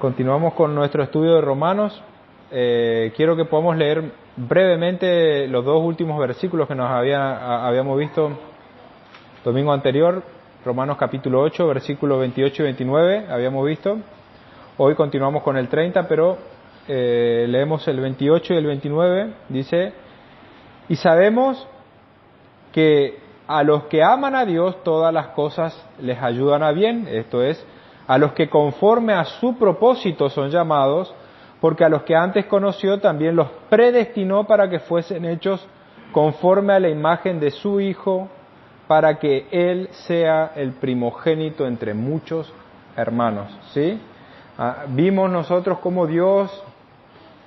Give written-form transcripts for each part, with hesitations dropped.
Continuamos con nuestro estudio de Romanos. Quiero que podamos leer brevemente los dos últimos versículos que nos habíamos visto domingo anterior. Romanos capítulo 8, versículos 28 y 29 habíamos visto. Hoy continuamos con el 30, pero leemos el 28 y el 29. Dice: y sabemos que a los que aman a Dios todas las cosas les ayudan a bien, esto es, a los que conforme a su propósito son llamados, porque a los que antes conoció también los predestinó para que fuesen hechos conforme a la imagen de su Hijo, para que Él sea el primogénito entre muchos hermanos. ¿Sí? Vimos nosotros cómo Dios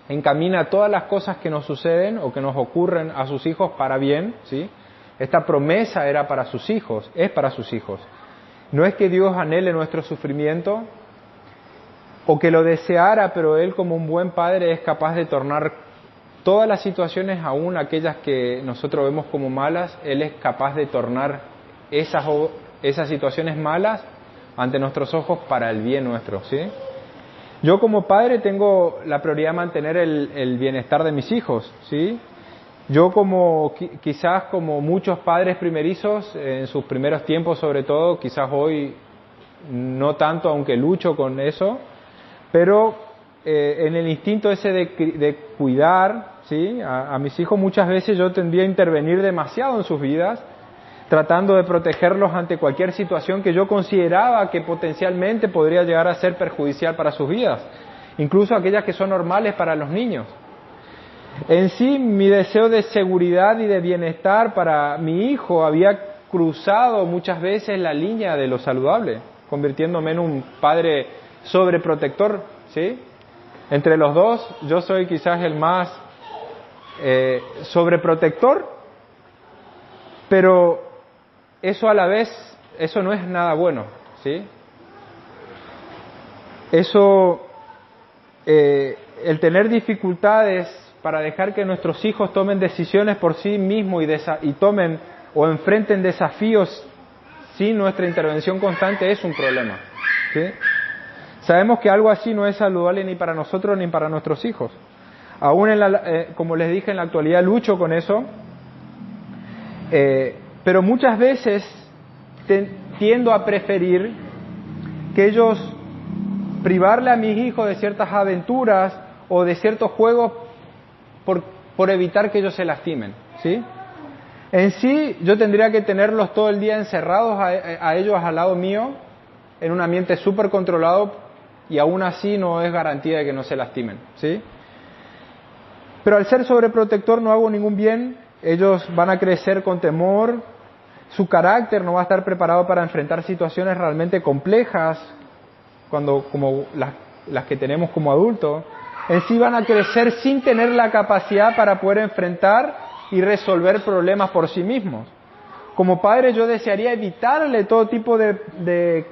encamina todas las cosas que nos suceden o que nos ocurren a sus hijos para bien. ¿Sí? Esta promesa era para sus hijos, es para sus hijos. No es que Dios anhele nuestro sufrimiento o que lo deseara, pero Él como un buen padre es capaz de tornar todas las situaciones, aún aquellas que nosotros vemos como malas, Él es capaz de tornar esas situaciones malas ante nuestros ojos para el bien nuestro, ¿sí? Yo como padre tengo la prioridad de mantener el bienestar de mis hijos, ¿sí? Yo quizás como muchos padres primerizos, en sus primeros tiempos sobre todo, quizás hoy no tanto, aunque lucho con eso, pero en el instinto ese de cuidar, ¿sí? A mis hijos muchas veces yo tendría a intervenir demasiado en sus vidas, tratando de protegerlos ante cualquier situación que yo consideraba que potencialmente podría llegar a ser perjudicial para sus vidas, incluso aquellas que son normales para los niños. En sí, mi deseo de seguridad y de bienestar para mi hijo había cruzado muchas veces la línea de lo saludable, convirtiéndome en un padre sobreprotector, ¿sí? Entre los dos, yo soy quizás el más sobreprotector, pero eso a la vez, eso no es nada bueno, ¿sí? Eso, el tener dificultades para dejar que nuestros hijos tomen decisiones por sí mismos y tomen o enfrenten desafíos sin nuestra intervención constante es un problema, ¿sí? Sabemos que algo así no es saludable ni para nosotros ni para nuestros hijos. Aún, como les dije, en la actualidad lucho con eso, pero muchas veces tiendo a preferir que ellos privarle a mis hijos de ciertas aventuras o de ciertos juegos por evitar que ellos se lastimen, ¿sí? En sí, yo tendría que tenerlos todo el día encerrados a ellos al lado mío, en un ambiente súper controlado, y aún así no es garantía de que no se lastimen, ¿sí? Pero al ser sobreprotector no hago ningún bien, ellos van a crecer con temor, su carácter no va a estar preparado para enfrentar situaciones realmente complejas, como las que tenemos como adultos. En sí van a crecer sin tener la capacidad para poder enfrentar y resolver problemas por sí mismos. Como padre yo desearía evitarle todo tipo de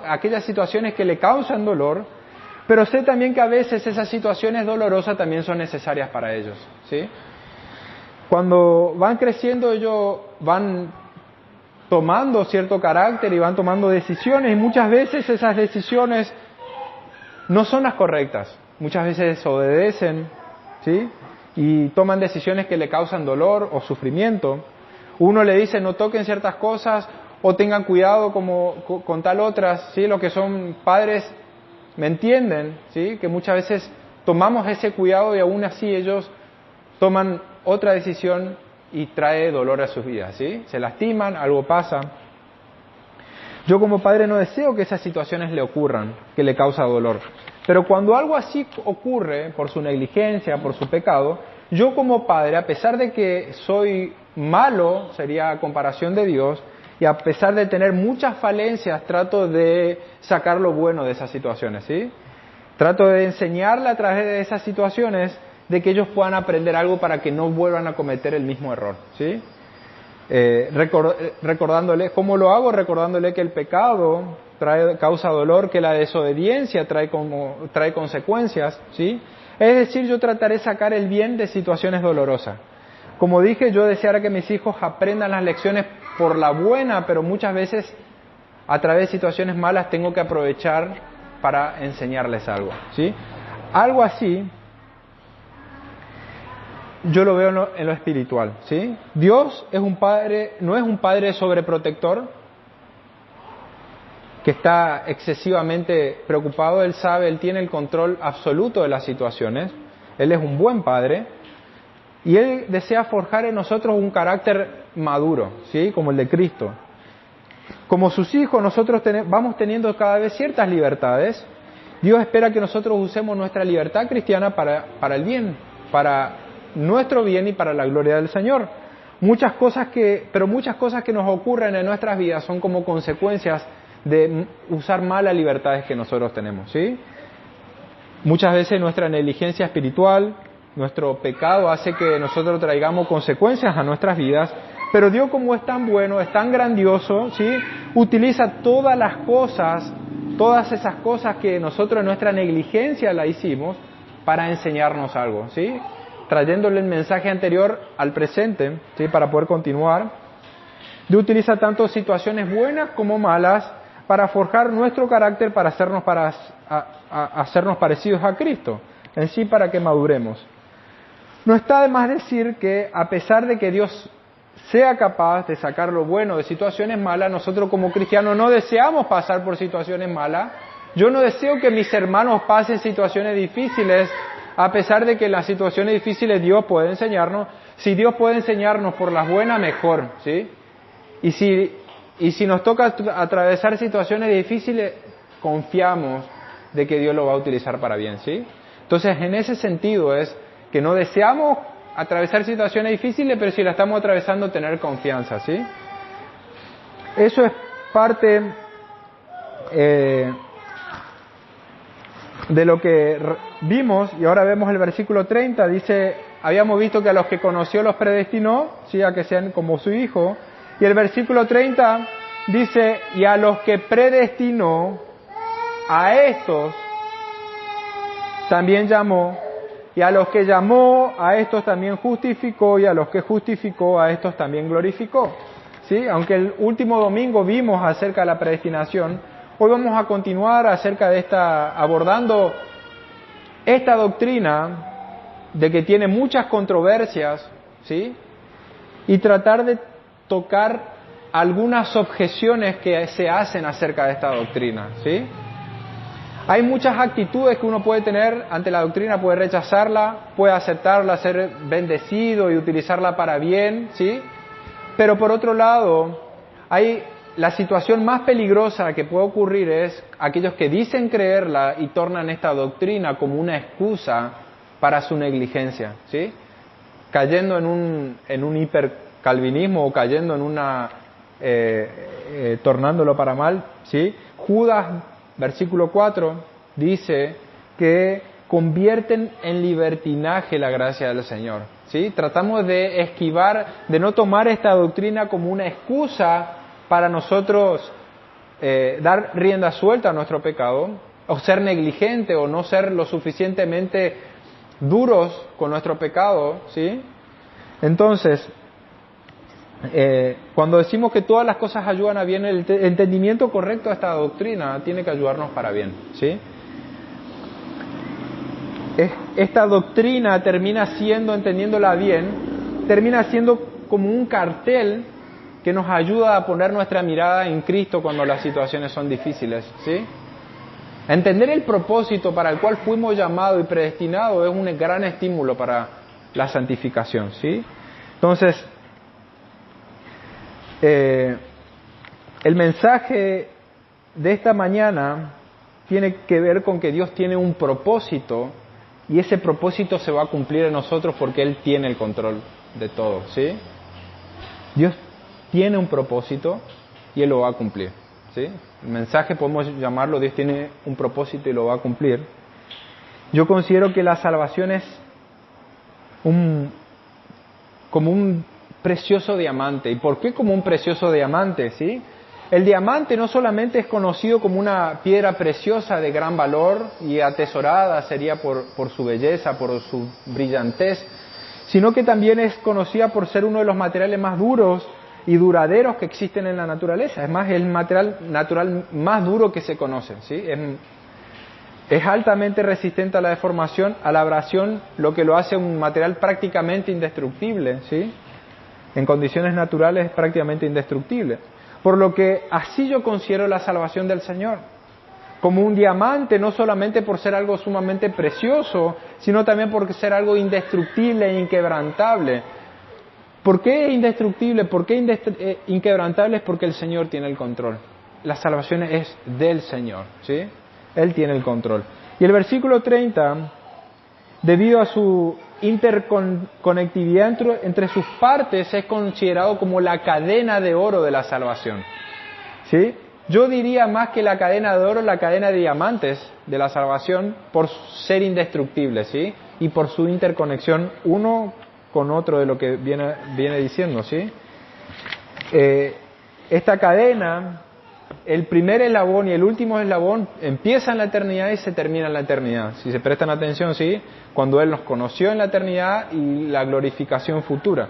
aquellas situaciones que le causan dolor, pero sé también que a veces esas situaciones dolorosas también son necesarias para ellos, ¿sí? Cuando van creciendo ellos van tomando cierto carácter y van tomando decisiones, y muchas veces esas decisiones no son las correctas. Muchas veces desobedecen, ¿sí? Y toman decisiones que le causan dolor o sufrimiento. Uno le dice no toquen ciertas cosas o tengan cuidado con tal otras, ¿sí? Los que son padres me entienden, ¿sí? Que muchas veces tomamos ese cuidado y aún así ellos toman otra decisión y trae dolor a sus vidas, ¿sí? Se lastiman, algo pasa. Yo como padre no deseo que esas situaciones le ocurran, que le causa dolor. Pero cuando algo así ocurre por su negligencia, por su pecado, yo como padre, a pesar de que soy malo, sería a comparación de Dios, y a pesar de tener muchas falencias, trato de sacar lo bueno de esas situaciones, ¿sí? Trato de enseñarle a través de esas situaciones de que ellos puedan aprender algo para que no vuelvan a cometer el mismo error, ¿sí? Recordándole, ¿cómo lo hago? Recordándole que el pecado causa dolor, que la desobediencia trae consecuencias, ¿sí? Es decir, yo trataré de sacar el bien de situaciones dolorosas. Como dije, yo deseara que mis hijos aprendan las lecciones por la buena, pero muchas veces a través de situaciones malas tengo que aprovechar para enseñarles algo, ¿sí? Algo así yo lo veo en lo espiritual, ¿sí? Dios es un padre, no es un padre sobreprotector que está excesivamente preocupado. Él sabe, Él tiene el control absoluto de las situaciones. Él es un buen padre y Él desea forjar en nosotros un carácter maduro, ¿sí? Como el de Cristo. Como sus hijos, nosotros vamos teniendo cada vez ciertas libertades. Dios espera que nosotros usemos nuestra libertad cristiana para el bien, para nuestro bien y para la gloria del Señor. Muchas cosas que nos ocurren en nuestras vidas son como consecuencias de usar mal las libertades que nosotros tenemos, ¿sí? Muchas veces nuestra negligencia espiritual, nuestro pecado hace que nosotros traigamos consecuencias a nuestras vidas, pero Dios, como es tan bueno, es tan grandioso, ¿sí? Utiliza todas esas cosas que nosotros en nuestra negligencia la hicimos para enseñarnos algo, ¿sí? Trayéndole el mensaje anterior al presente, ¿sí? Para poder continuar. Dios utiliza tanto situaciones buenas como malas para forjar nuestro carácter, para hacernos parecidos a Cristo, en sí, para que maduremos. No está de más decir que, a pesar de que Dios sea capaz de sacar lo bueno de situaciones malas, nosotros como cristianos no deseamos pasar por situaciones malas. Yo no deseo que mis hermanos pasen situaciones difíciles, a pesar de que en las situaciones difíciles Dios puede enseñarnos. Si Dios puede enseñarnos por las buenas, mejor, ¿sí? Y si nos toca atravesar situaciones difíciles, confiamos de que Dios lo va a utilizar para bien, ¿sí? Entonces, en ese sentido es que no deseamos atravesar situaciones difíciles, pero si la estamos atravesando, tener confianza, ¿sí? Eso es parte de lo que vimos, y ahora vemos el versículo 30, dice, habíamos visto que a los que conoció los predestinó, ¿sí? A que sean como su hijo, y el versículo 30 dice, y a los que predestinó, a estos también llamó, y a los que llamó, a estos también justificó, y a los que justificó, a estos también glorificó, ¿sí? Aunque el último domingo vimos acerca de la predestinación, hoy vamos a continuar abordando esta doctrina de que tiene muchas controversias, ¿sí? Y tratar de tocar algunas objeciones que se hacen acerca de esta doctrina, ¿sí? Hay muchas actitudes que uno puede tener ante la doctrina, puede rechazarla, puede aceptarla, ser bendecido y utilizarla para bien, ¿sí? Pero por otro lado, la situación más peligrosa que puede ocurrir es aquellos que dicen creerla y tornan esta doctrina como una excusa para su negligencia, ¿sí? Cayendo en un hipercalvinismo o cayendo en tornándolo para mal, ¿sí? Judas, versículo 4, dice que convierten en libertinaje la gracia del Señor, ¿sí? Tratamos de esquivar, de no tomar esta doctrina como una excusa para nosotros dar rienda suelta a nuestro pecado, o ser negligente, o no ser lo suficientemente duros con nuestro pecado, ¿sí? Entonces, cuando decimos que todas las cosas ayudan a bien, el entendimiento correcto de esta doctrina tiene que ayudarnos para bien, ¿sí? Esta doctrina termina siendo, entendiéndola bien, termina siendo como un cartel que nos ayuda a poner nuestra mirada en Cristo cuando las situaciones son difíciles, ¿sí? Entender el propósito para el cual fuimos llamados y predestinados es un gran estímulo para la santificación, ¿sí? Entonces, el mensaje de esta mañana tiene que ver con que Dios tiene un propósito y ese propósito se va a cumplir en nosotros porque Él tiene el control de todo, ¿sí? Dios tiene un propósito y Él lo va a cumplir, ¿sí? El mensaje podemos llamarlo, Dios tiene un propósito y lo va a cumplir. Yo considero que la salvación es como un precioso diamante. ¿Y por qué como un precioso diamante? ¿Sí? El diamante no solamente es conocido como una piedra preciosa de gran valor y atesorada sería por su belleza, por su brillantez, sino que también es conocida por ser uno de los materiales más duros y duraderos que existen en la naturaleza. Es más, el material natural más duro que se conoce, ¿sí? Es altamente resistente a la deformación, a la abrasión, lo que lo hace un material prácticamente indestructible, ¿sí? En condiciones naturales es prácticamente indestructible. Por lo que así yo considero la salvación del Señor, como un diamante, no solamente por ser algo sumamente precioso, sino también por ser algo indestructible e inquebrantable. ¿Por qué indestructible? ¿Por qué inquebrantable? Es porque el Señor tiene el control. La salvación es del Señor, ¿sí? Él tiene el control. Y el versículo 30, debido a su interconectividad entre sus partes, es considerado como la cadena de oro de la salvación, ¿sí? Yo diría más que la cadena de oro, la cadena de diamantes de la salvación, por ser indestructible, ¿sí? Y por su interconexión uno con otro de lo que viene diciendo, ¿sí? Esta cadena, el primer eslabón y el último eslabón empieza en la eternidad y se termina en la eternidad. Si se prestan atención, ¿sí? Cuando Él nos conoció en la eternidad y la glorificación futura.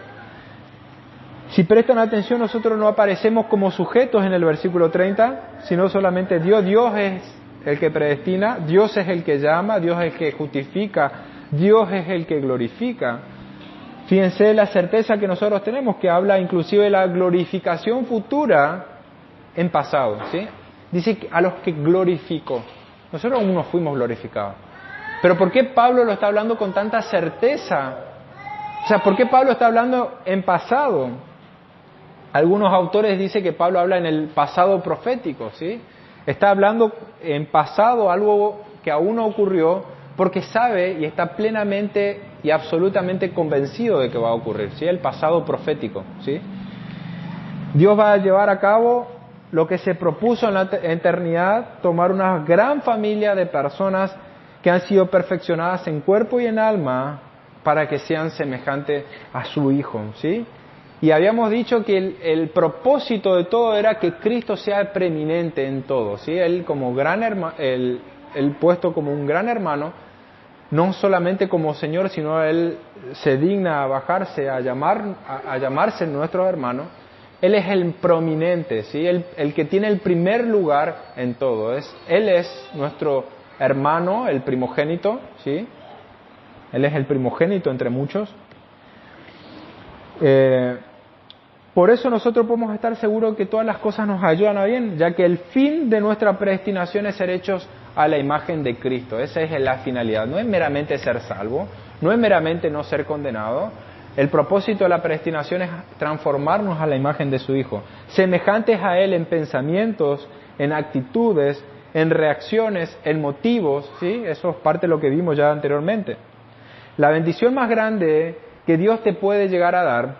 Si prestan atención, nosotros no aparecemos como sujetos en el versículo 30, sino solamente Dios. Dios es el que predestina, Dios es el que llama, Dios es el que justifica, Dios es el que glorifica. Fíjense la certeza que nosotros tenemos, que habla inclusive de la glorificación futura en pasado, ¿sí? Dice a los que glorificó. Nosotros aún no fuimos glorificados. Pero ¿por qué Pablo lo está hablando con tanta certeza? O sea, ¿por qué Pablo está hablando en pasado? Algunos autores dicen que Pablo habla en el pasado profético, ¿sí? Está hablando en pasado algo que aún no ocurrió, porque sabe y está plenamente y absolutamente convencido de que va a ocurrir, ¿sí? El pasado profético, ¿sí? Dios va a llevar a cabo lo que se propuso en la eternidad, tomar una gran familia de personas que han sido perfeccionadas en cuerpo y en alma para que sean semejantes a su Hijo, ¿sí? Y habíamos dicho que el propósito de todo era que Cristo sea preeminente en todo, ¿sí? Él como gran hermano, él puesto como un gran hermano, no solamente como Señor, sino Él se digna a bajarse, a llamarse nuestro hermano. Él es el prominente, ¿sí? El que tiene el primer lugar en todo. Él es nuestro hermano, el primogénito, ¿sí? Él es el primogénito entre muchos. Por eso nosotros podemos estar seguros que todas las cosas nos ayudan a bien, ya que el fin de nuestra predestinación es ser hechos a la imagen de Cristo. Esa es la finalidad. No es meramente ser salvo, no es meramente no ser condenado. El propósito de la predestinación es transformarnos a la imagen de su Hijo, semejantes a Él en pensamientos, en actitudes, en reacciones, en motivos, ¿sí? Eso es parte de lo que vimos ya anteriormente. La bendición más grande que Dios te puede llegar a dar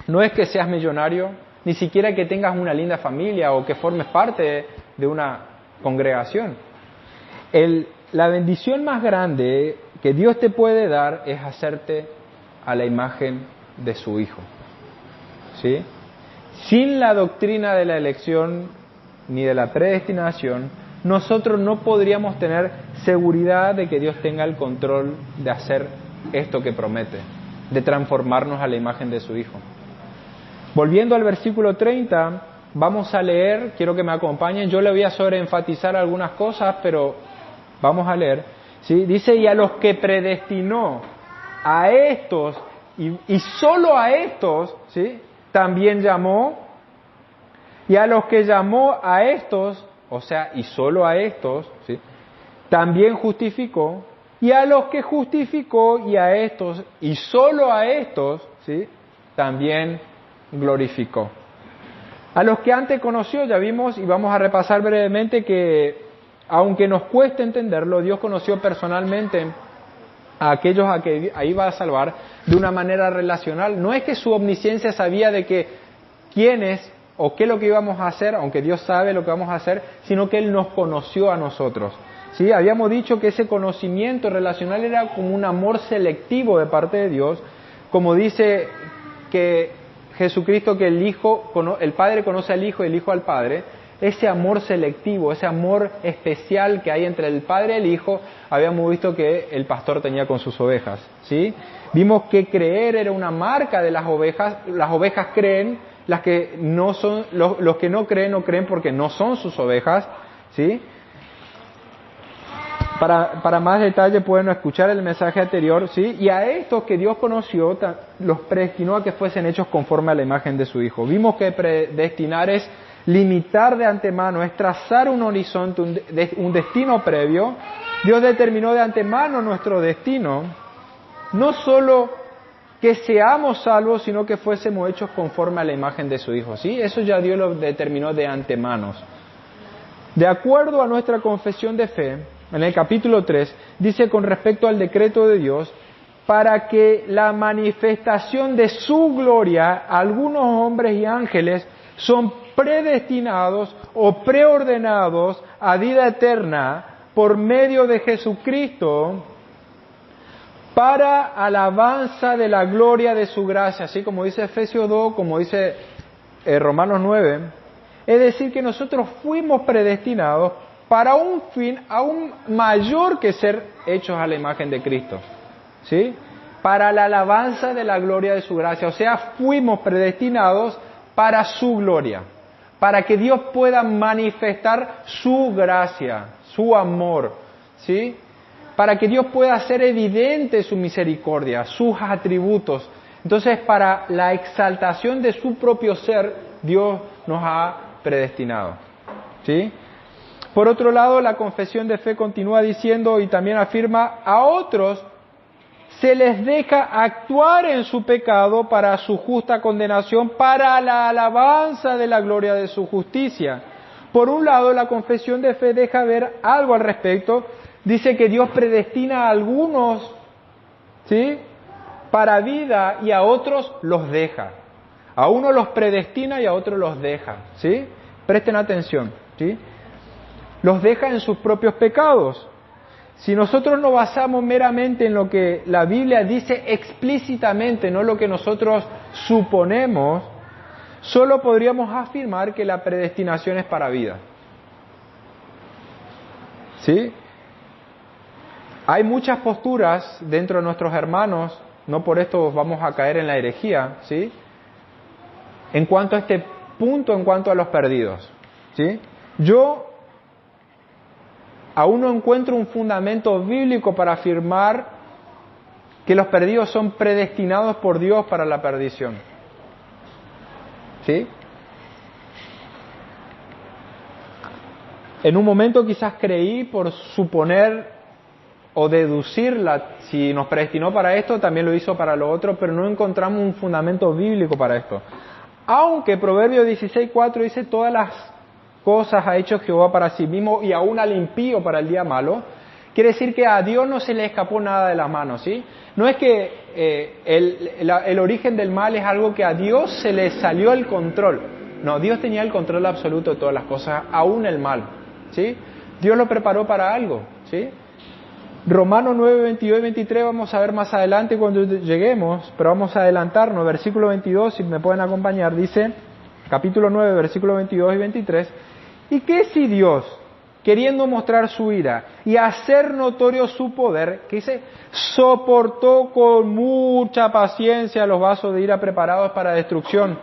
no es que seas millonario, ni siquiera que tengas una linda familia o que formes parte de una congregación. La bendición más grande que Dios te puede dar es hacerte a la imagen de su Hijo, ¿sí? Sin la doctrina de la elección ni de la predestinación, nosotros no podríamos tener seguridad de que Dios tenga el control de hacer esto que promete, de transformarnos a la imagen de su Hijo. Volviendo al versículo 30, vamos a leer, quiero que me acompañen, yo le voy a sobreenfatizar algunas cosas, pero vamos a leer, ¿sí? Dice, y a los que predestinó, a estos, y solo a estos, ¿sí? También llamó, y a los que llamó a estos, o sea, y solo a estos, ¿sí? También justificó, y a los que justificó, y a estos, y solo a estos, ¿sí? También glorificó. A los que antes conoció, ya vimos, y vamos a repasar brevemente que, aunque nos cueste entenderlo, Dios conoció personalmente a aquellos a que iba a salvar de una manera relacional. No es que su omnisciencia sabía de que quiénes o qué es lo que íbamos a hacer, aunque Dios sabe lo que vamos a hacer, sino que Él nos conoció a nosotros. ¿Sí? Habíamos dicho que ese conocimiento relacional era como un amor selectivo de parte de Dios, como dice que Jesucristo, que el Padre conoce al Hijo y el Hijo al Padre. Ese amor selectivo, ese amor especial que hay entre el Padre y el Hijo, habíamos visto que el pastor tenía con sus ovejas, ¿sí? Vimos que creer era una marca de las ovejas creen, las que no son, los que no creen porque no son sus ovejas, ¿sí? Para más detalle pueden escuchar el mensaje anterior, ¿sí? Y a estos que Dios conoció, los predestinó a que fuesen hechos conforme a la imagen de su Hijo. Vimos que predestinar es limitar de antemano, es trazar un horizonte, un destino previo. Dios determinó de antemano nuestro destino, no solo que seamos salvos, sino que fuésemos hechos conforme a la imagen de su Hijo, ¿sí? Eso ya Dios lo determinó de antemano. De acuerdo a nuestra confesión de fe, en el capítulo 3, dice con respecto al decreto de Dios, para que la manifestación de su gloria, algunos hombres y ángeles son predestinados o preordenados a vida eterna por medio de Jesucristo para alabanza de la gloria de su gracia, así como dice Efesios 2, como dice Romanos 9, es decir, que nosotros fuimos predestinados para un fin aún mayor que ser hechos a la imagen de Cristo, ¿sí? Para la alabanza de la gloria de su gracia, o sea, fuimos predestinados para su gloria, para que Dios pueda manifestar su gracia, su amor, ¿sí? Para que Dios pueda hacer evidente su misericordia, sus atributos. Entonces, para la exaltación de su propio ser, Dios nos ha predestinado, ¿sí? Por otro lado, la confesión de fe continúa diciendo y también afirma, a otros se les deja actuar en su pecado para su justa condenación, para la alabanza de la gloria de su justicia. Por un lado, la confesión de fe deja ver algo al respecto. Dice que Dios predestina a algunos, ¿sí?, para vida y a otros los deja. A unos los predestina y a otros los deja, ¿sí? Presten atención, ¿sí? Los deja en sus propios pecados. Si nosotros nos basamos meramente en lo que la Biblia dice explícitamente, no lo que nosotros suponemos, solo podríamos afirmar que la predestinación es para vida, ¿sí? Hay muchas posturas dentro de nuestros hermanos, no por esto vamos a caer en la herejía, ¿sí?, en cuanto a este punto, en cuanto a los perdidos, ¿sí? Yo aún no encuentro un fundamento bíblico para afirmar que los perdidos son predestinados por Dios para la perdición, ¿sí? En un momento quizás creí por suponer o deducirla, si nos predestinó para esto, también lo hizo para lo otro, pero no encontramos un fundamento bíblico para esto. Aunque Proverbios 16:4 dice, todas las cosas ha hecho Jehová para sí mismo y aún al impío para el día malo, quiere decir que a Dios no se le escapó nada de las manos, ¿sí? No es que el origen del mal es algo que a Dios se le salió el control. No, Dios tenía el control absoluto de todas las cosas, aún el mal, ¿sí? Dios lo preparó para algo, ¿sí? Romanos 9, 22 y 23 vamos a ver más adelante cuando lleguemos, pero vamos a adelantarnos. Versículo 22, si me pueden acompañar, dice, capítulo 9, versículos 22 y 23, ¿y qué si Dios, queriendo mostrar su ira y hacer notorio su poder, que dice, soportó con mucha paciencia los vasos de ira preparados para destrucción,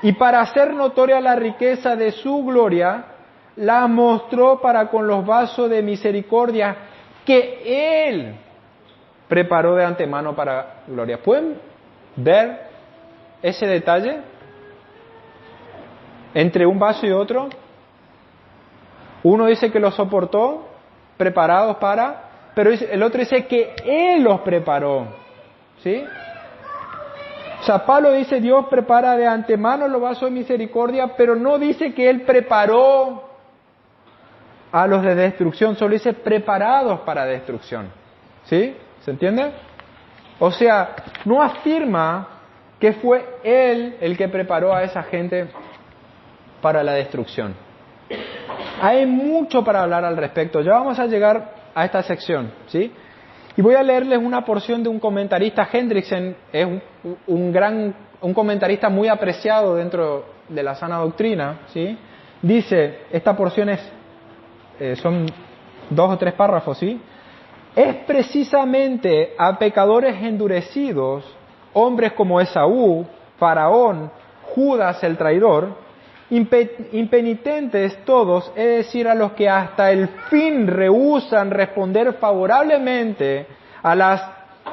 y para hacer notoria la riqueza de su gloria, la mostró para con los vasos de misericordia que Él preparó de antemano para gloria? ¿Pueden ver ese detalle entre un vaso y otro? Uno dice que los soportó, preparados para, pero el otro dice que Él los preparó, ¿sí? O sea, Pablo dice, Dios prepara de antemano los vasos de misericordia, pero no dice que Él preparó a los de destrucción, solo dice preparados para destrucción, ¿sí? ¿Se entiende? O sea, no afirma que fue Él el que preparó a esa gente para la destrucción. Hay mucho para hablar al respecto. Ya vamos a llegar a esta sección, ¿sí? Y voy a leerles una porción de un comentarista. Hendrickson es un comentarista muy apreciado dentro de la sana doctrina, ¿sí? Dice, esta porción son 2 o 3 párrafos, ¿sí? Es precisamente a pecadores endurecidos, hombres como Esaú, Faraón, Judas el traidor, Impenitentes todos, es decir, a los que hasta el fin rehúsan responder favorablemente a las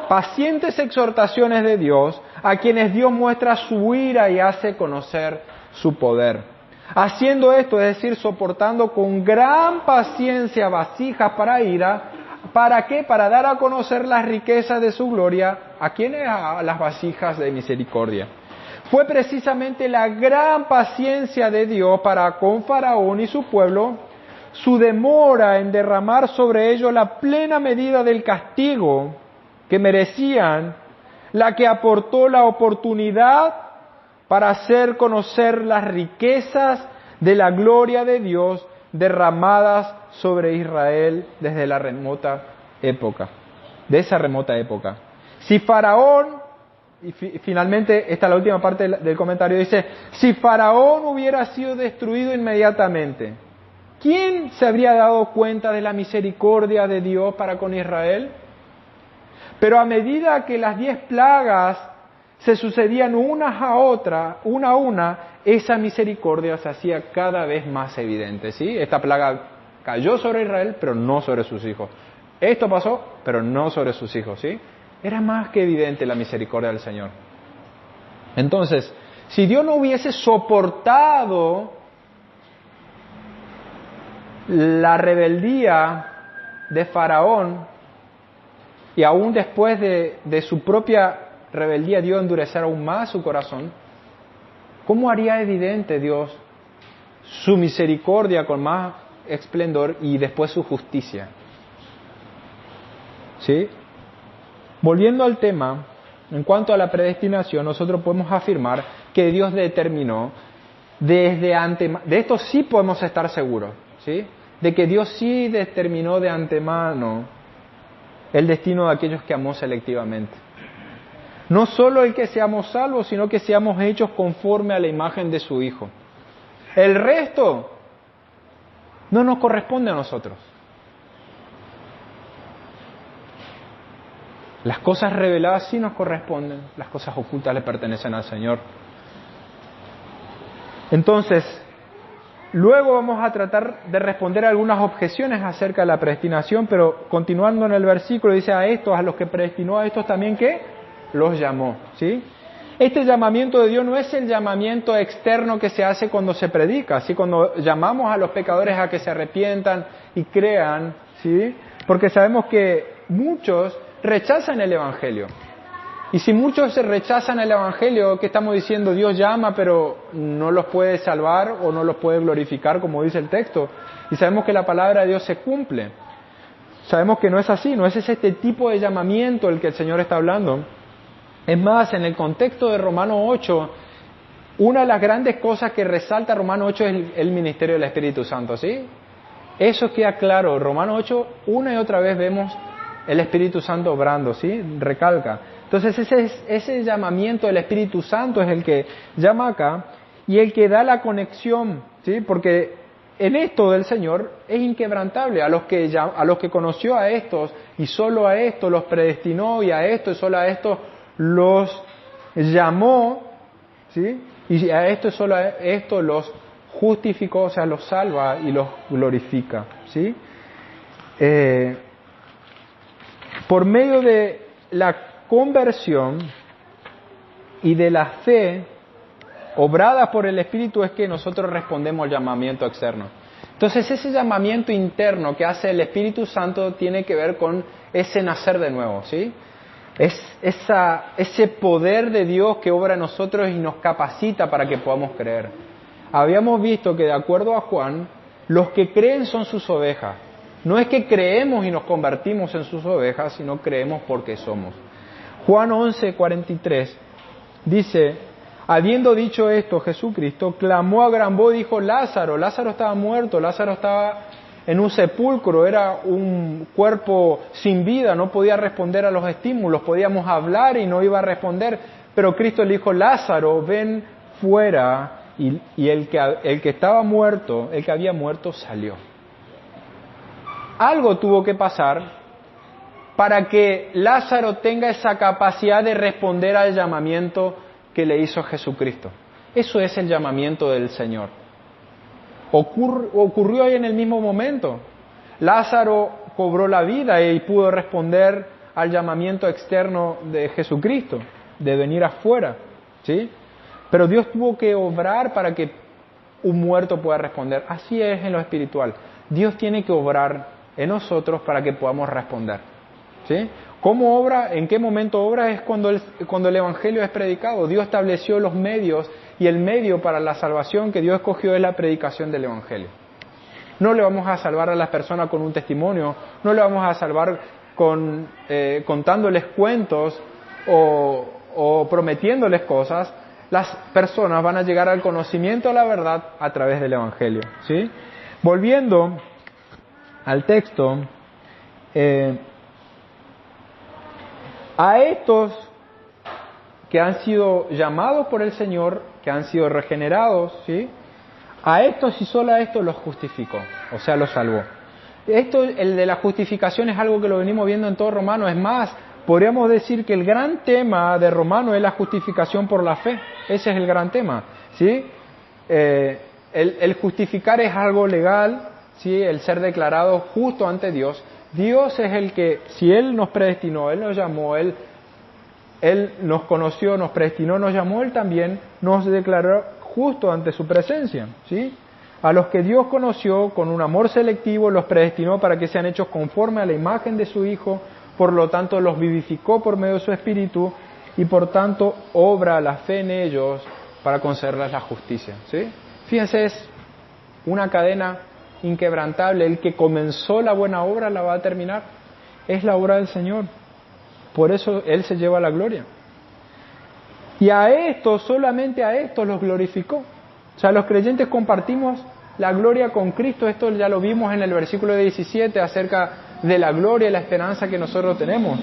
pacientes exhortaciones de Dios, a quienes Dios muestra su ira y hace conocer su poder. Haciendo esto, es decir, soportando con gran paciencia vasijas para ira, ¿para qué? Para dar a conocer las riquezas de su gloria. ¿A quiénes? A las vasijas de misericordia. Fue precisamente la gran paciencia de Dios para con Faraón y su pueblo, su demora en derramar sobre ellos la plena medida del castigo que merecían, la que aportó la oportunidad para hacer conocer las riquezas de la gloria de Dios derramadas sobre Israel desde la remota época, de esa remota época. Si Faraón, y finalmente esta es la última parte del comentario, dice, si Faraón hubiera sido destruido inmediatamente, ¿quién se habría dado cuenta de la misericordia de Dios para con Israel? Pero a medida que las 10 plagas se sucedían una a una, esa misericordia se hacía cada vez más evidente, ¿sí? Esta plaga cayó sobre Israel, pero no sobre sus hijos. Esto pasó, pero no sobre sus hijos, ¿sí? Era más que evidente la misericordia del Señor. Entonces, si Dios no hubiese soportado la rebeldía de Faraón, y aún después de su propia rebeldía Dios endurecer aún más su corazón, ¿cómo haría evidente Dios su misericordia con más esplendor y después su justicia? ¿Sí? Volviendo al tema, en cuanto a la predestinación, nosotros podemos afirmar que Dios determinó desde antemano, de esto sí podemos estar seguros, ¿sí? De que Dios sí determinó de antemano el destino de aquellos que amó selectivamente. No solo el que seamos salvos, sino que seamos hechos conforme a la imagen de su Hijo. El resto no nos corresponde a nosotros. Las cosas reveladas sí nos corresponden, las cosas ocultas le pertenecen al Señor. Entonces, luego vamos a tratar de responder algunas objeciones acerca de la predestinación, pero continuando en el versículo dice a estos, a los que predestinó, a estos también que los llamó, ¿sí? Este llamamiento de Dios no es el llamamiento externo que se hace cuando se predica, ¿sí? Cuando llamamos a los pecadores a que se arrepientan y crean, ¿sí? Porque sabemos que muchos rechazan el Evangelio. Y si muchos rechazan el Evangelio, ¿qué estamos diciendo? Dios llama, pero no los puede salvar o no los puede glorificar, como dice el texto. Y sabemos que la palabra de Dios se cumple. Sabemos que no es así, no es este tipo de llamamiento el que el Señor está hablando. Es más, en el contexto de Romanos 8, una de las grandes cosas que resalta Romanos 8 es el ministerio del Espíritu Santo, ¿sí? Eso queda claro. Romanos 8, una y otra vez vemos el Espíritu Santo obrando, ¿sí? Recalca. Entonces ese llamamiento del Espíritu Santo es el que llama acá y el que da la conexión, ¿sí? Porque en esto del Señor es inquebrantable. A los que conoció a estos y solo a estos los predestinó y a estos y solo a estos los llamó, ¿sí? Y a estos solo a estos los justificó, o sea, los salva y los glorifica, ¿sí? Por medio de la conversión y de la fe obrada por el Espíritu es que nosotros respondemos al llamamiento externo. Entonces ese llamamiento interno que hace el Espíritu Santo tiene que ver con ese nacer de nuevo, ¿sí? Es ese poder de Dios que obra en nosotros y nos capacita para que podamos creer. Habíamos visto que de acuerdo a Juan, los que creen son sus ovejas. No es que creemos y nos convertimos en sus ovejas, sino creemos porque somos. Juan 11:43 dice, habiendo dicho esto, Jesucristo clamó a gran voz y dijo, Lázaro estaba muerto, Lázaro estaba en un sepulcro, era un cuerpo sin vida, no podía responder a los estímulos, podíamos hablar y no iba a responder, pero Cristo le dijo, Lázaro, ven fuera, y el que estaba muerto, el que había muerto, salió. Algo tuvo que pasar para que Lázaro tenga esa capacidad de responder al llamamiento que le hizo Jesucristo. Eso es el llamamiento del Señor. ocurrió ahí en el mismo momento. Lázaro cobró la vida y pudo responder al llamamiento externo de Jesucristo, de venir afuera, ¿sí? Pero Dios tuvo que obrar para que un muerto pueda responder. Así es en lo espiritual. Dios tiene que obrar en nosotros para que podamos responder, ¿sí? ¿Cómo obra? ¿En qué momento obra? Es cuando el Evangelio es predicado. Dios estableció los medios y el medio para la salvación que Dios escogió es la predicación del Evangelio. No le vamos a salvar a las personas con un testimonio, no le vamos a salvar contándoles cuentos o prometiéndoles cosas. Las personas van a llegar al conocimiento de la verdad a través del Evangelio, ¿sí? Volviendo al texto, a estos que han sido llamados por el Señor, que han sido regenerados, ¿sí? A estos y solo a estos los justificó, o sea, los salvó. El de la justificación es algo que lo venimos viendo en todo Romano. Es más, podríamos decir que el gran tema de Romano es la justificación por la fe. Ese es el gran tema, ¿sí? El justificar es algo legal, ¿sí? El ser declarado justo ante Dios. Dios es el que, si Él nos predestinó, Él nos llamó, Él nos conoció, nos predestinó, nos llamó, Él también nos declaró justo ante su presencia, ¿sí? A los que Dios conoció con un amor selectivo, los predestinó para que sean hechos conforme a la imagen de su Hijo, por lo tanto los vivificó por medio de su Espíritu y por tanto obra la fe en ellos para concederles la justicia, ¿sí? Fíjense, es una cadena inquebrantable. El que comenzó la buena obra la va a terminar. Es la obra del Señor. Por eso Él se lleva la gloria. Y a estos, solamente a estos los glorificó. O sea, los creyentes compartimos la gloria con Cristo. Esto ya lo vimos en el versículo 17 acerca de la gloria y la esperanza que nosotros tenemos.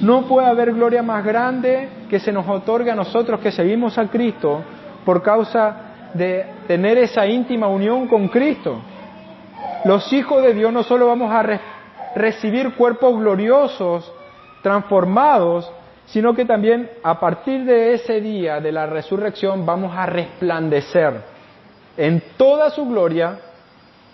No puede haber gloria más grande que se nos otorgue a nosotros que seguimos a Cristo por causa de tener esa íntima unión con Cristo. Los hijos de Dios no solo vamos a recibir cuerpos gloriosos, transformados, sino que también a partir de ese día de la resurrección vamos a resplandecer en toda su gloria,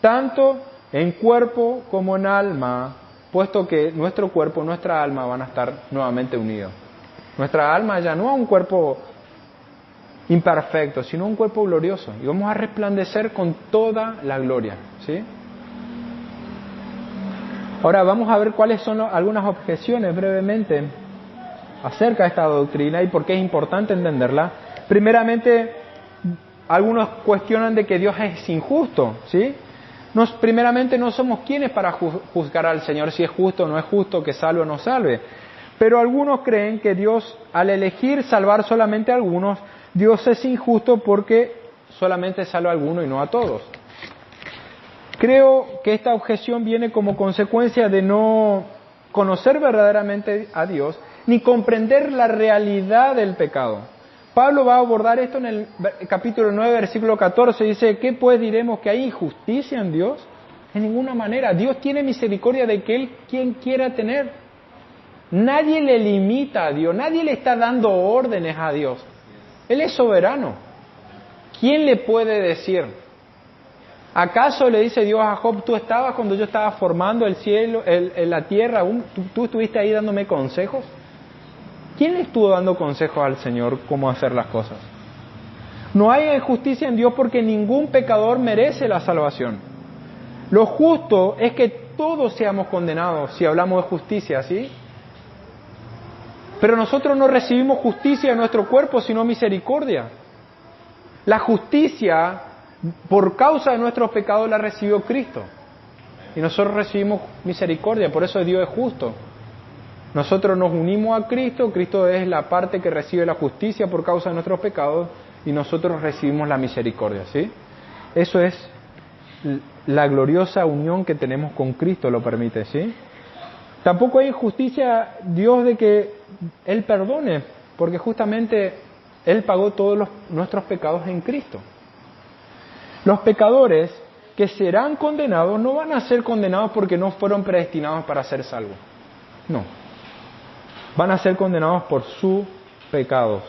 tanto en cuerpo como en alma, puesto que nuestro cuerpo, nuestra alma van a estar nuevamente unidos. Nuestra alma ya no es un cuerpo imperfecto, sino un cuerpo glorioso, y vamos a resplandecer con toda la gloria, ¿sí? Ahora vamos a ver cuáles son algunas objeciones brevemente acerca de esta doctrina y por qué es importante entenderla. Primeramente, algunos cuestionan de que Dios es injusto, ¿sí? Primeramente no somos quienes para juzgar al Señor si es justo o no es justo, que salve o no salve. Pero algunos creen que Dios, al elegir salvar solamente a algunos, Dios es injusto porque solamente salva a algunos y no a todos. Creo que esta objeción viene como consecuencia de no conocer verdaderamente a Dios ni comprender la realidad del pecado. Pablo va a abordar esto en el capítulo 9, versículo 14. Dice, ¿qué pues diremos? ¿Que hay injusticia en Dios? De ninguna manera. Dios tiene misericordia de que Él quien quiera tener. Nadie le limita a Dios. Nadie le está dando órdenes a Dios. Él es soberano. ¿Quién le puede decir? ¿Acaso le dice Dios a Job, tú estabas cuando yo estaba formando el cielo, la tierra, tú estuviste ahí dándome consejos? ¿Quién le estuvo dando consejos al Señor cómo hacer las cosas? No hay injusticia en Dios porque ningún pecador merece la salvación. Lo justo es que todos seamos condenados si hablamos de justicia, ¿sí? Pero nosotros no recibimos justicia en nuestro cuerpo, sino misericordia. La justicia, por causa de nuestros pecados, la recibió Cristo. Y nosotros recibimos misericordia, por eso Dios es justo. Nosotros nos unimos a Cristo, Cristo es la parte que recibe la justicia por causa de nuestros pecados, y nosotros recibimos la misericordia, ¿sí? Eso es la gloriosa unión que tenemos con Cristo, lo permite, ¿sí? Tampoco hay injusticia Dios de que Él perdone, porque justamente Él pagó todos nuestros pecados en Cristo. Los pecadores que serán condenados no van a ser condenados porque no fueron predestinados para ser salvos. No. Van a ser condenados por sus pecados,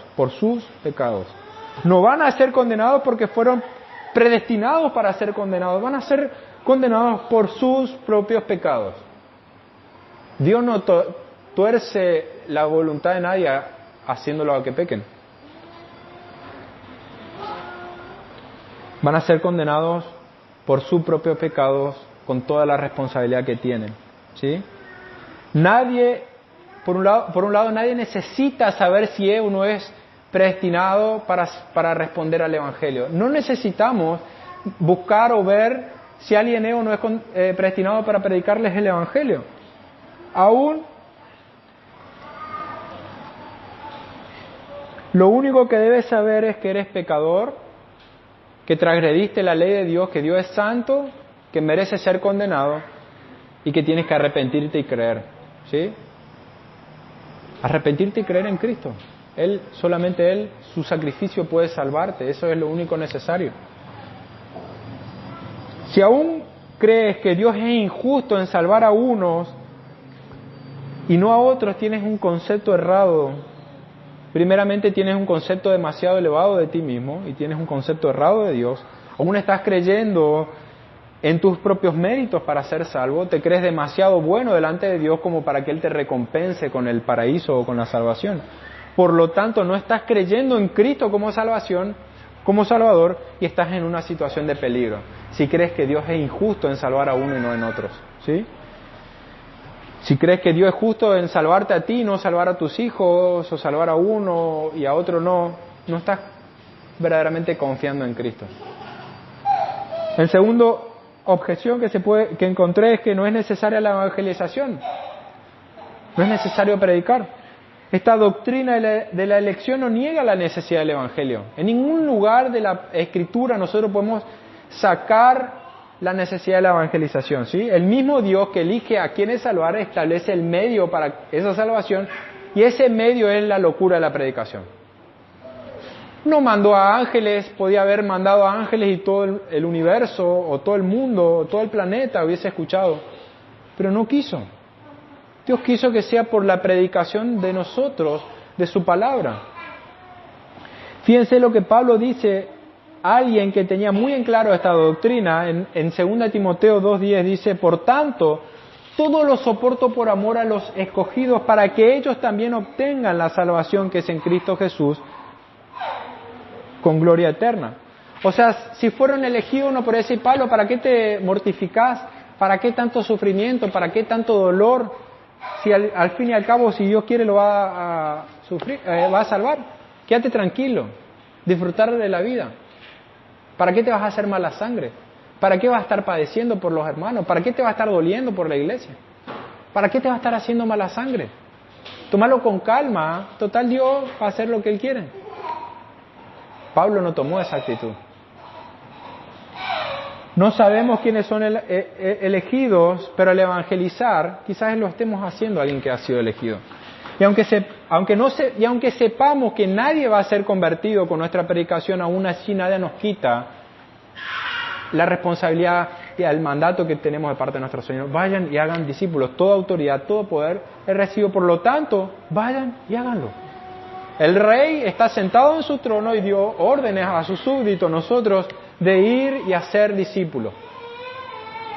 No van a ser condenados porque fueron predestinados para ser condenados, van a ser condenados por sus propios pecados. Dios no tuerce la voluntad de nadie haciéndolo a que pequen. Van a ser condenados por sus propios pecados con toda la responsabilidad que tienen, ¿sí? Nadie, por un lado, nadie necesita saber si es o no es predestinado para responder al Evangelio. No necesitamos buscar o ver si alguien es o no es predestinado para predicarles el Evangelio. Aún, lo único que debes saber es que eres pecador, que transgrediste la ley de Dios, que Dios es santo, que merece ser condenado y que tienes que arrepentirte y creer, ¿sí? Arrepentirte y creer en Cristo. Solamente Él, su sacrificio puede salvarte, eso es lo único necesario. Si aún crees que Dios es injusto en salvar a unos y no a otros, tienes un concepto errado. Primeramente tienes un concepto demasiado elevado de ti mismo y tienes un concepto errado de Dios. Aún estás creyendo en tus propios méritos para ser salvo. Te crees demasiado bueno delante de Dios como para que Él te recompense con el paraíso o con la salvación. Por lo tanto, no estás creyendo en Cristo como salvación, como Salvador, y estás en una situación de peligro. Si crees que Dios es injusto en salvar a uno y no en otros, ¿sí? Si crees que Dios es justo en salvarte a ti, no salvar a tus hijos, o salvar a uno y a otro no estás verdaderamente confiando en Cristo. El segundo objeción que encontré es que no es necesaria la evangelización. No es necesario predicar. Esta doctrina de la elección no niega la necesidad del Evangelio. En ningún lugar de la Escritura nosotros podemos sacar la necesidad de la evangelización, ¿sí? El mismo Dios que elige a quienes salvar establece el medio para esa salvación, y ese medio es la locura de la predicación. No mandó a ángeles, podía haber mandado a ángeles y todo el universo, o todo el mundo, o todo el planeta hubiese escuchado, pero no quiso. Dios quiso que sea por la predicación de nosotros, de su palabra. Fíjense lo que Pablo dice. Alguien que tenía muy en claro esta doctrina, en 2 Timoteo 2:10 dice: por tanto, todo lo soporto por amor a los escogidos, para que ellos también obtengan la salvación que es en Cristo Jesús, con gloria eterna. O sea, si fueron elegidos, uno podría decir: Pablo, ¿para qué te mortificás? ¿Para qué tanto sufrimiento? ¿Para qué tanto dolor? Si al fin y al cabo, si Dios quiere, lo va a salvar. Quédate tranquilo, disfrutar de la vida. ¿Para qué te vas a hacer mala sangre? ¿Para qué vas a estar padeciendo por los hermanos? ¿Para qué te va a estar doliendo por la iglesia? ¿Para qué te va a estar haciendo mala sangre? Tómalo con calma. Total, Dios va a hacer lo que Él quiere. Pablo no tomó esa actitud. No sabemos quiénes son elegidos, pero al evangelizar, quizás lo estemos haciendo a alguien que ha sido elegido. Y aunque sepamos que nadie va a ser convertido con nuestra predicación, aún así nadie nos quita la responsabilidad y el mandato que tenemos de parte de nuestro Señor. Vayan y hagan discípulos. Toda autoridad, todo poder he recibido, por lo tanto, vayan y háganlo. El rey está sentado en su trono y dio órdenes a sus súbditos, nosotros, de ir y hacer discípulos.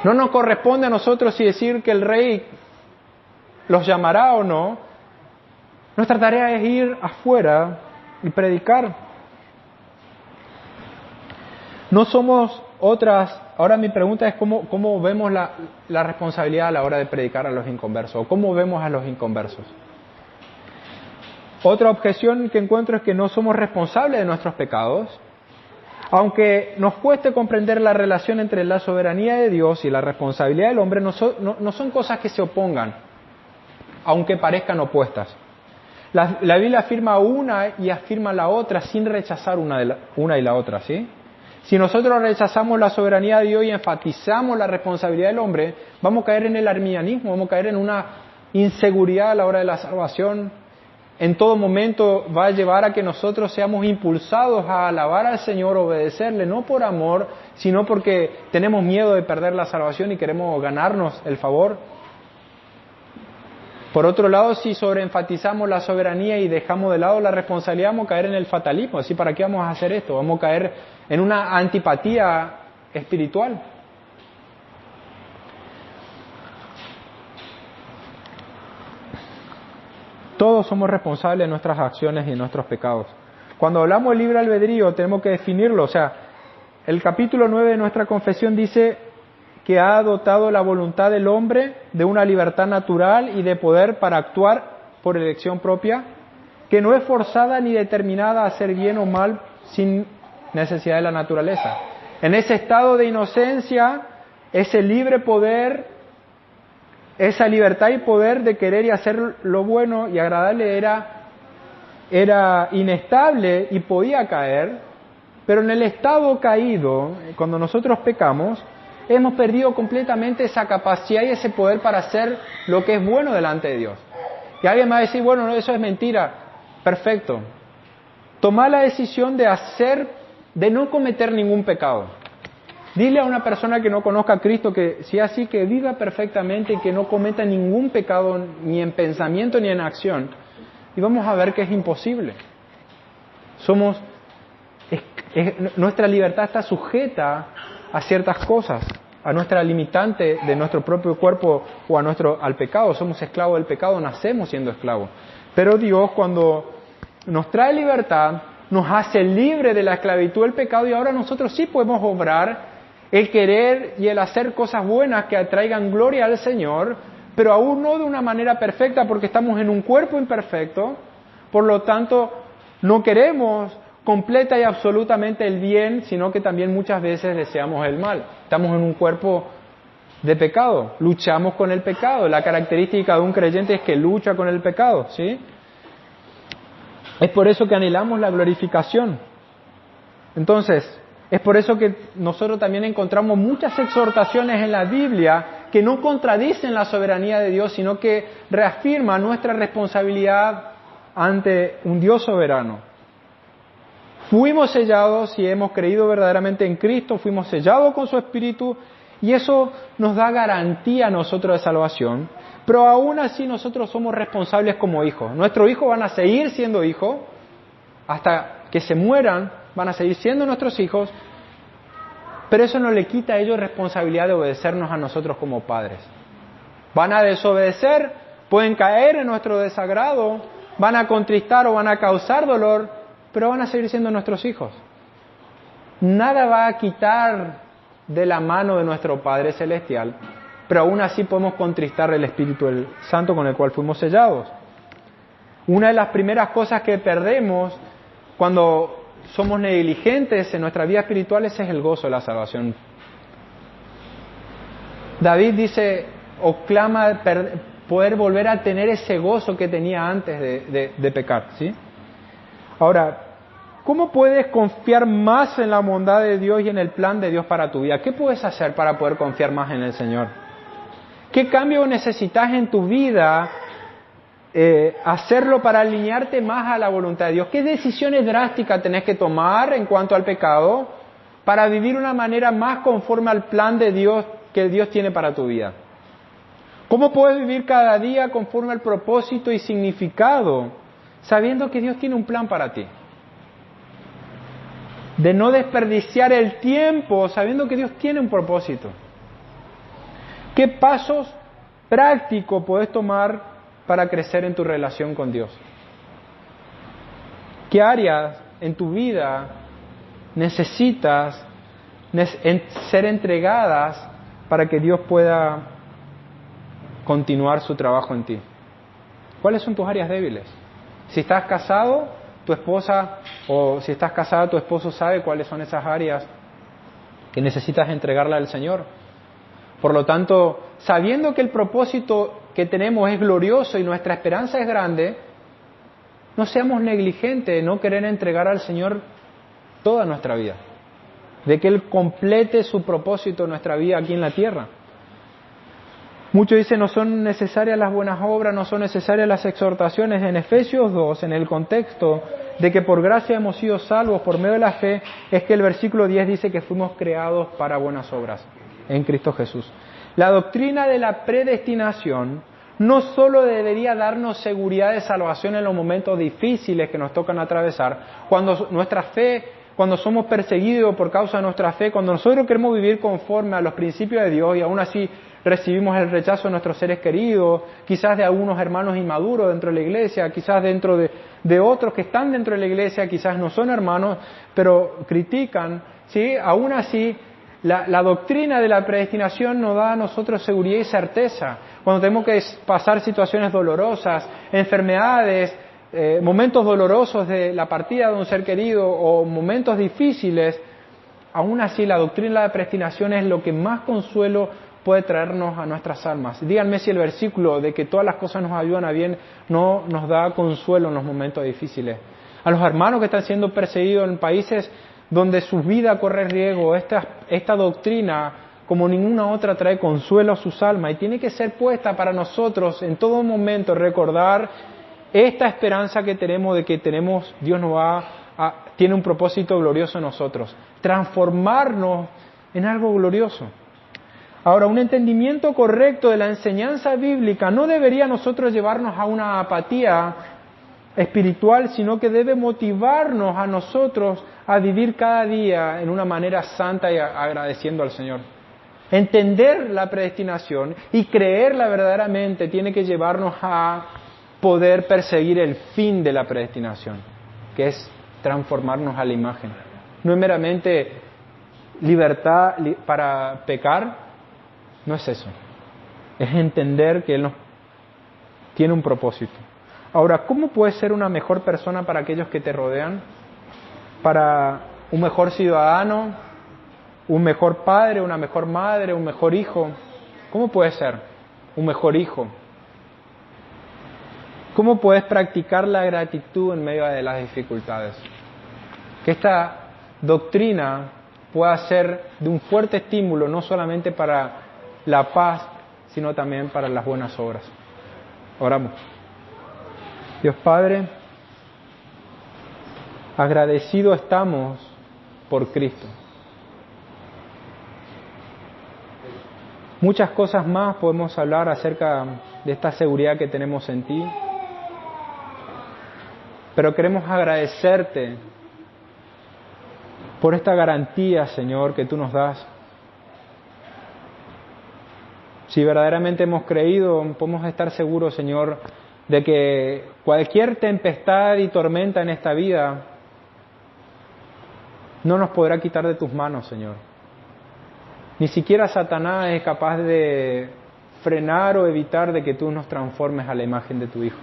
No nos corresponde a nosotros si decir que el rey los llamará o no. Nuestra tarea es ir afuera y predicar. No somos otras. Ahora mi pregunta es cómo vemos la responsabilidad a la hora de predicar a los inconversos, o cómo vemos a los inconversos. Otra objeción que encuentro es que no somos responsables de nuestros pecados. Aunque nos cueste comprender la relación entre la soberanía de Dios y la responsabilidad del hombre, no son cosas que se opongan, aunque parezcan opuestas. La Biblia afirma una y afirma la otra sin rechazar una y la otra, ¿sí? Si nosotros rechazamos la soberanía de Dios y enfatizamos la responsabilidad del hombre, vamos a caer en el arminianismo, vamos a caer en una inseguridad a la hora de la salvación. En todo momento va a llevar a que nosotros seamos impulsados a alabar al Señor, obedecerle, no por amor, sino porque tenemos miedo de perder la salvación y queremos ganarnos el favor. Por otro lado, si sobreenfatizamos la soberanía y dejamos de lado la responsabilidad, vamos a caer en el fatalismo. Así, ¿para qué vamos a hacer esto? Vamos a caer en una antipatía espiritual. Todos somos responsables de nuestras acciones y de nuestros pecados. Cuando hablamos de libre albedrío, tenemos que definirlo. O sea, el capítulo 9 de nuestra confesión dice que ha dotado la voluntad del hombre de una libertad natural y de poder para actuar por elección propia, que no es forzada ni determinada a hacer bien o mal sin necesidad de la naturaleza. En ese estado de inocencia, ese libre poder, esa libertad y poder de querer y hacer lo bueno y agradable era inestable y podía caer, pero en el estado caído, cuando nosotros pecamos, hemos perdido completamente esa capacidad y ese poder para hacer lo que es bueno delante de Dios. Y alguien me va a decir, bueno, no, eso es mentira. Perfecto. Toma la decisión de no cometer ningún pecado. Dile a una persona que no conozca a Cristo que si así, que viva perfectamente y que no cometa ningún pecado ni en pensamiento ni en acción. Y vamos a ver que es imposible. Nuestra libertad está sujeta a ciertas cosas, a nuestra limitante de nuestro propio cuerpo o al pecado. Somos esclavos del pecado, nacemos siendo esclavos. Pero Dios, cuando nos trae libertad, nos hace libre de la esclavitud del pecado y ahora nosotros sí podemos obrar el querer y el hacer cosas buenas que atraigan gloria al Señor, pero aún no de una manera perfecta porque estamos en un cuerpo imperfecto. Por lo tanto, no queremos completa y absolutamente el bien, sino que también muchas veces deseamos el mal. Estamos en un cuerpo de pecado, luchamos con el pecado. La característica de un creyente es que lucha con el pecado, ¿sí? Es por eso que anhelamos la glorificación. Entonces, es por eso que nosotros también encontramos muchas exhortaciones en la Biblia que no contradicen la soberanía de Dios, sino que reafirman nuestra responsabilidad ante un Dios soberano. Fuimos sellados, si hemos creído verdaderamente en Cristo, fuimos sellados con su Espíritu y eso nos da garantía a nosotros de salvación, pero aún así nosotros somos responsables como hijos. Nuestros hijos van a seguir siendo hijos, hasta que se mueran van a seguir siendo nuestros hijos, pero eso no le quita a ellos responsabilidad de obedecernos a nosotros como padres. Van a desobedecer, pueden caer en nuestro desagrado, van a contristar o van a causar dolor, pero van a seguir siendo nuestros hijos. Nada va a quitar de la mano de nuestro Padre Celestial, pero aún así podemos contristar el Espíritu del Santo con el cual fuimos sellados. Una de las primeras cosas que perdemos cuando somos negligentes en nuestra vida espiritual es el gozo de la salvación. David dice o clama poder volver a tener ese gozo que tenía antes de pecar, ¿sí? Ahora, ¿cómo puedes confiar más en la bondad de Dios y en el plan de Dios para tu vida? ¿Qué puedes hacer para poder confiar más en el Señor? ¿Qué cambio necesitas en tu vida hacerlo para alinearte más a la voluntad de Dios? ¿Qué decisiones drásticas tenés que tomar en cuanto al pecado para vivir de una manera más conforme al plan de Dios que Dios tiene para tu vida? ¿Cómo puedes vivir cada día conforme al propósito y significado, sabiendo que Dios tiene un plan para ti? De no desperdiciar el tiempo, sabiendo que Dios tiene un propósito. ¿Qué pasos prácticos puedes tomar para crecer en tu relación con Dios? ¿Qué áreas en tu vida necesitas ser entregadas para que Dios pueda continuar su trabajo en ti? ¿Cuáles son tus áreas débiles? Si estás casado, tu esposa, o si estás casada, tu esposo sabe cuáles son esas áreas que necesitas entregarle al Señor. Por lo tanto, sabiendo que el propósito que tenemos es glorioso y nuestra esperanza es grande, no seamos negligentes, no querer entregar al Señor toda nuestra vida, de que Él complete su propósito en nuestra vida aquí en la tierra. Muchos dicen no son necesarias las buenas obras, no son necesarias las exhortaciones. En Efesios 2, en el contexto de que por gracia hemos sido salvos por medio de la fe, es que el versículo 10 dice que fuimos creados para buenas obras en Cristo Jesús. La doctrina de la predestinación no solo debería darnos seguridad de salvación en los momentos difíciles que nos tocan atravesar, cuando nuestra fe, cuando somos perseguidos por causa de nuestra fe, cuando nosotros queremos vivir conforme a los principios de Dios y aún así recibimos el rechazo de nuestros seres queridos, quizás de algunos hermanos inmaduros dentro de la iglesia, quizás dentro de otros que están dentro de la iglesia, quizás no son hermanos, pero critican, ¿sí? Aún así, la doctrina de la predestinación nos da a nosotros seguridad y certeza. Cuando tenemos que pasar situaciones dolorosas, enfermedades, momentos dolorosos de la partida de un ser querido o momentos difíciles, aún así la doctrina de la predestinación es lo que más consuelo puede traernos a nuestras almas. Díganme si el versículo de que todas las cosas nos ayudan a bien no nos da consuelo en los momentos difíciles. A los hermanos que están siendo perseguidos en países donde su vida corre riesgo, esta doctrina, como ninguna otra, trae consuelo a sus almas y tiene que ser puesta para nosotros en todo momento, recordar esta esperanza que tenemos de que Dios tiene un propósito glorioso en nosotros, transformarnos en algo glorioso. Ahora, un entendimiento correcto de la enseñanza bíblica no debería nosotros llevarnos a una apatía espiritual, sino que debe motivarnos a nosotros a vivir cada día en una manera santa y agradeciendo al Señor. Entender la predestinación y creerla verdaderamente tiene que llevarnos a poder perseguir el fin de la predestinación, que es transformarnos a la imagen. No es meramente libertad para pecar, no es eso. Es entender que Él nos tiene un propósito. Ahora, ¿cómo puedes ser una mejor persona para aquellos que te rodean? Para un mejor ciudadano, un mejor padre, una mejor madre, un mejor hijo. ¿Cómo puedes ser un mejor hijo? ¿Cómo puedes practicar la gratitud en medio de las dificultades? Que esta doctrina pueda ser de un fuerte estímulo, no solamente para la paz, sino también para las buenas obras. Oramos. Dios Padre, agradecido estamos por Cristo. Muchas cosas más podemos hablar acerca de esta seguridad que tenemos en ti, pero queremos agradecerte por esta garantía, Señor, que tú nos das. Si verdaderamente hemos creído, podemos estar seguros, Señor, de que cualquier tempestad y tormenta en esta vida no nos podrá quitar de tus manos, Señor. Ni siquiera Satanás es capaz de frenar o evitar de que tú nos transformes a la imagen de tu Hijo.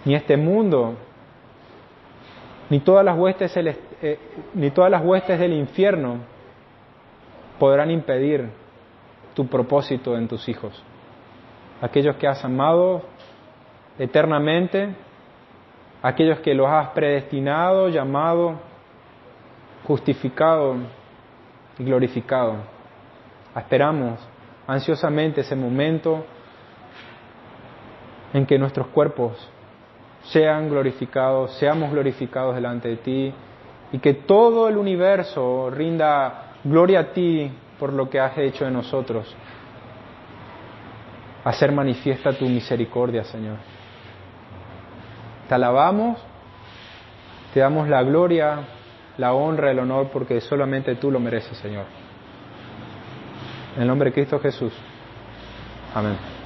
Ni este mundo, ni todas las huestes del infierno podrán impedir tu propósito en tus hijos. Aquellos que has amado eternamente, aquellos que los has predestinado, llamado, justificado y glorificado. Esperamos ansiosamente ese momento en que nuestros cuerpos seamos glorificados delante de ti y que todo el universo rinda gloria a ti por lo que has hecho en nosotros. Hacer manifiesta tu misericordia, Señor. Te alabamos, te damos la gloria, la honra, el honor, porque solamente tú lo mereces, Señor. En el nombre de Cristo Jesús. Amén.